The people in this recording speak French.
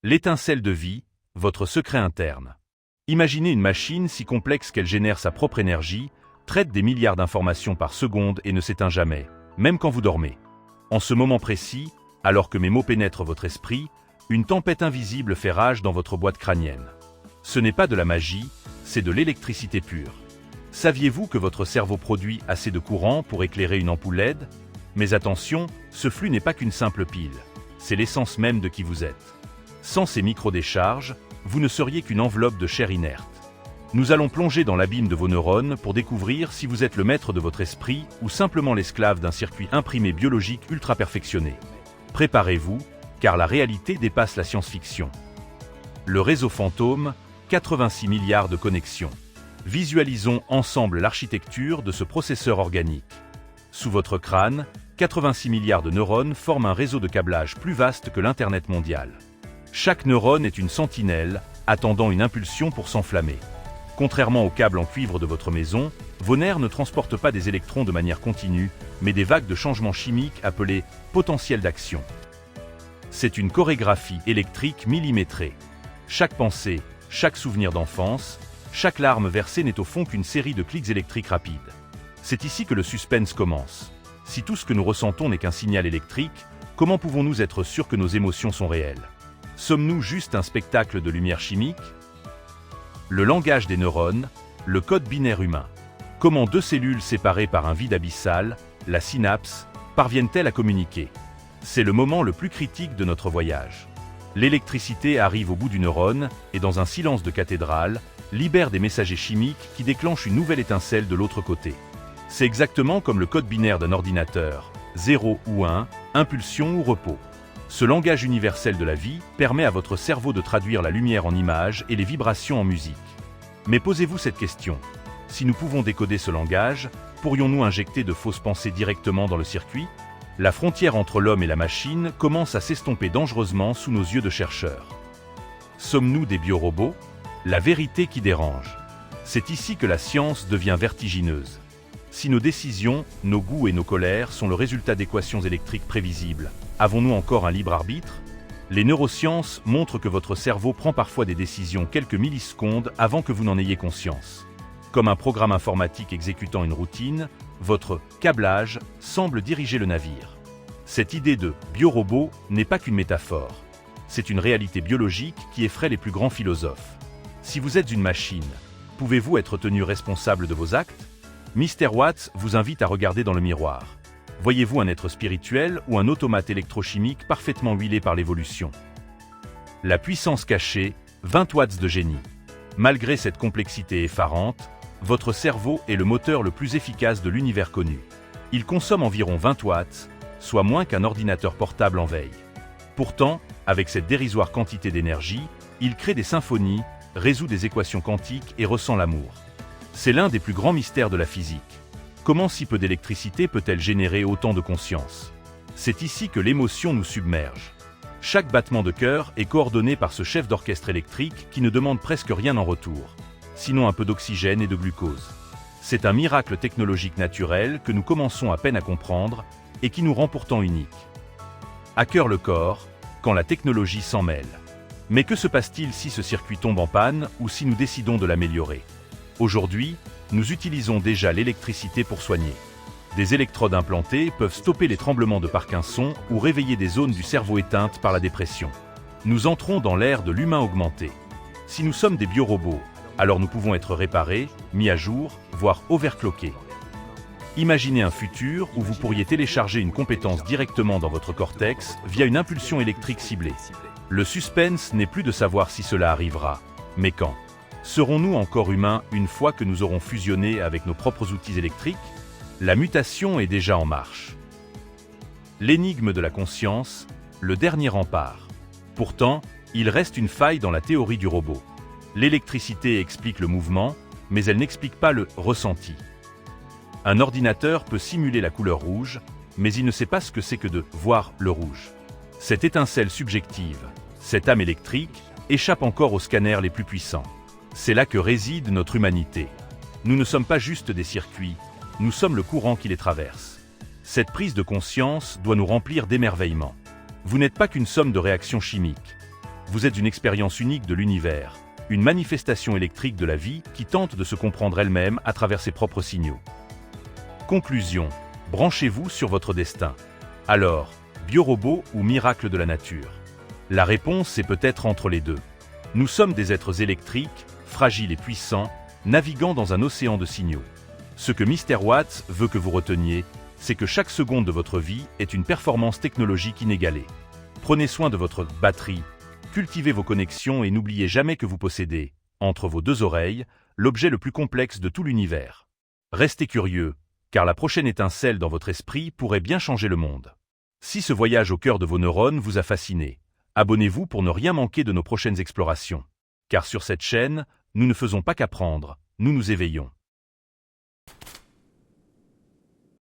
L'étincelle de vie, votre secret interne. Imaginez une machine si complexe qu'elle génère sa propre énergie, traite des milliards d'informations par seconde et ne s'éteint jamais, même quand vous dormez. En ce moment précis, alors que mes mots pénètrent votre esprit, une tempête invisible fait rage dans votre boîte crânienne. Ce n'est pas de la magie, c'est de l'électricité pure. Saviez-vous que votre cerveau produit assez de courant pour éclairer une ampoule LED? Mais attention, ce flux n'est pas qu'une simple pile, c'est l'essence même de qui vous êtes. Sans ces micro-décharges, vous ne seriez qu'une enveloppe de chair inerte. Nous allons plonger dans l'abîme de vos neurones pour découvrir si vous êtes le maître de votre esprit ou simplement l'esclave d'un circuit imprimé biologique ultra perfectionné. Préparez-vous, car la réalité dépasse la science-fiction. Le réseau fantôme, 86 milliards de connexions. Visualisons ensemble l'architecture de ce processeur organique. Sous votre crâne, 86 milliards de neurones forment un réseau de câblage plus vaste que l'Internet mondial. Chaque neurone est une sentinelle, attendant une impulsion pour s'enflammer. Contrairement aux câbles en cuivre de votre maison, vos nerfs ne transportent pas des électrons de manière continue, mais des vagues de changements chimiques appelées potentiels d'action. C'est une chorégraphie électrique millimétrée. Chaque pensée, chaque souvenir d'enfance, chaque larme versée n'est au fond qu'une série de clics électriques rapides. C'est ici que le suspense commence. Si tout ce que nous ressentons n'est qu'un signal électrique, comment pouvons-nous être sûrs que nos émotions sont réelles? Sommes-nous juste un spectacle de lumière chimique? Le langage des neurones, le code binaire humain. Comment deux cellules séparées par un vide abyssal, la synapse, parviennent-elles à communiquer? C'est le moment le plus critique de notre voyage. L'électricité arrive au bout du neurone et dans un silence de cathédrale, libère des messagers chimiques qui déclenchent une nouvelle étincelle de l'autre côté. C'est exactement comme le code binaire d'un ordinateur, 0 ou 1, impulsion ou repos. Ce langage universel de la vie permet à votre cerveau de traduire la lumière en images et les vibrations en musique. Mais posez-vous cette question. Si nous pouvons décoder ce langage, pourrions-nous injecter de fausses pensées directement dans le circuit? La frontière entre l'homme et la machine commence à s'estomper dangereusement sous nos yeux de chercheurs. Sommes-nous des biorobots? La vérité qui dérange. C'est ici que la science devient vertigineuse. Si nos décisions, nos goûts et nos colères sont le résultat d'équations électriques prévisibles, avons-nous encore un libre arbitre? Les neurosciences montrent que votre cerveau prend parfois des décisions quelques millisecondes avant que vous n'en ayez conscience. Comme un programme informatique exécutant une routine, votre câblage semble diriger le navire. Cette idée de biorobot n'est pas qu'une métaphore. C'est une réalité biologique qui effraie les plus grands philosophes. Si vous êtes une machine, pouvez-vous être tenu responsable de vos actes? Mr. Watts vous invite à regarder dans le miroir. Voyez-vous un être spirituel ou un automate électrochimique parfaitement huilé par l'évolution? La puissance cachée, 20 watts de génie. Malgré cette complexité effarante, votre cerveau est le moteur le plus efficace de l'univers connu. Il consomme environ 20 watts, soit moins qu'un ordinateur portable en veille. Pourtant, avec cette dérisoire quantité d'énergie, il crée des symphonies, résout des équations quantiques et ressent l'amour. C'est l'un des plus grands mystères de la physique. Comment si peu d'électricité peut-elle générer autant de conscience? C'est ici que l'émotion nous submerge. Chaque battement de cœur est coordonné par ce chef d'orchestre électrique qui ne demande presque rien en retour, sinon un peu d'oxygène et de glucose. C'est un miracle technologique naturel que nous commençons à peine à comprendre et qui nous rend pourtant uniques. À cœur le corps, quand la technologie s'en mêle. Mais que se passe-t-il si ce circuit tombe en panne ou si nous décidons de l'améliorer? Aujourd'hui, nous utilisons déjà l'électricité pour soigner. Des électrodes implantées peuvent stopper les tremblements de Parkinson ou réveiller des zones du cerveau éteintes par la dépression. Nous entrons dans l'ère de l'humain augmenté. Si nous sommes des biorobots, alors nous pouvons être réparés, mis à jour, voire overclockés. Imaginez un futur où vous pourriez télécharger une compétence directement dans votre cortex via une impulsion électrique ciblée. Le suspense n'est plus de savoir si cela arrivera, mais quand. Serons-nous encore humains une fois que nous aurons fusionné avec nos propres outils électriques? La mutation est déjà en marche. L'énigme de la conscience, le dernier rempart. Pourtant, il reste une faille dans la théorie du robot. L'électricité explique le mouvement, mais elle n'explique pas le ressenti. Un ordinateur peut simuler la couleur rouge, mais il ne sait pas ce que c'est que de voir le rouge. Cette étincelle subjective, cette âme électrique, échappe encore aux scanners les plus puissants. C'est là que réside notre humanité. Nous ne sommes pas juste des circuits, nous sommes le courant qui les traverse. Cette prise de conscience doit nous remplir d'émerveillement. Vous n'êtes pas qu'une somme de réactions chimiques. Vous êtes une expérience unique de l'univers, une manifestation électrique de la vie qui tente de se comprendre elle-même à travers ses propres signaux. Conclusion. Branchez-vous sur votre destin. Alors, biorobot ou miracle de la nature? La réponse est peut-être entre les deux. Nous sommes des êtres électriques, fragiles et puissants, naviguant dans un océan de signaux. Ce que Mr. Watts veut que vous reteniez, c'est que chaque seconde de votre vie est une performance technologique inégalée. Prenez soin de votre batterie, cultivez vos connexions et n'oubliez jamais que vous possédez, entre vos deux oreilles, l'objet le plus complexe de tout l'univers. Restez curieux, car la prochaine étincelle dans votre esprit pourrait bien changer le monde. Si ce voyage au cœur de vos neurones vous a fasciné, abonnez-vous pour ne rien manquer de nos prochaines explorations. Car sur cette chaîne, nous ne faisons pas qu'apprendre, nous nous éveillons.